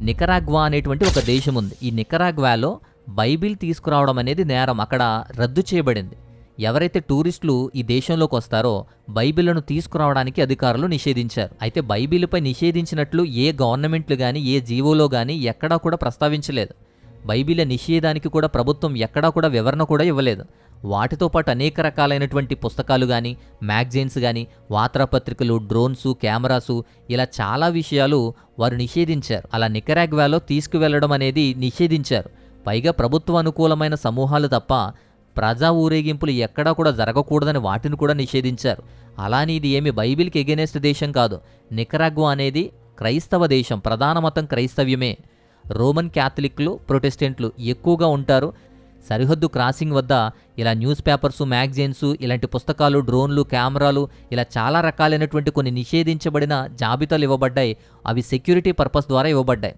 Nicaragua అనేటువంటి ఒక దేశం ఉంది. ఈ నికరాగ్వాలో బైబిల్ తీసుకురావడం అనేది నేరం, అక్కడ రద్దు చేయబడింది. ఎవరైతే టూరిస్టులు ఈ దేశంలోకి వస్తారో బైబిళ్లను తీసుకురావడానికి అధికారులు నిషేధించారు. అయితే బైబిల్పై నిషేధించినట్లు ఏ గవర్నమెంట్లు గాని ఏ జీవోలో గాని ఎక్కడా కూడా ప్రస్తావించలేదు. బైబిల్ నిషేధానికి కూడా ప్రభుత్వం ఎక్కడా కూడా వివరణ కూడా ఇవ్వలేదు. వాటితో పాటు అనేక రకాలైనటువంటి పుస్తకాలు కానీ, మ్యాగజైన్స్ కానీ, వార్తాపత్రికలు, డ్రోన్సు, కెమెరాసు, ఇలా చాలా విషయాలు వారు నిషేధించారు. అలా నికరాగ్వాలో తీసుకువెళ్లడం అనేది నిషేధించారు. పైగా ప్రభుత్వ అనుకూలమైన సమూహాలు తప్ప ప్రజా ఊరేగింపులు ఎక్కడా కూడా జరగకూడదని వాటిని కూడా నిషేధించారు. అలాని ఇది ఏమి బైబిల్కి ఎగెనెస్ట్ దేశం కాదు. నికరాగ్వా అనేది క్రైస్తవ దేశం, ప్రధాన మతం క్రైస్తవ్యమే. రోమన్ క్యాథలిక్లు, ప్రొటెస్టెంట్లు ఎక్కువగా ఉంటారు. సరిహద్దు క్రాసింగ్ వద్ద ఇలా న్యూస్ పేపర్సు, మ్యాగజైన్సు, ఇలాంటి పుస్తకాలు, డ్రోన్లు, కెమెరాలు, ఇలా చాలా రకాలైనటువంటి కొన్ని నిషేధించబడిన జాబితాలు ఇవ్వబడ్డాయి. అవి సెక్యూరిటీ పర్పస్ ద్వారా ఇవ్వబడ్డాయి.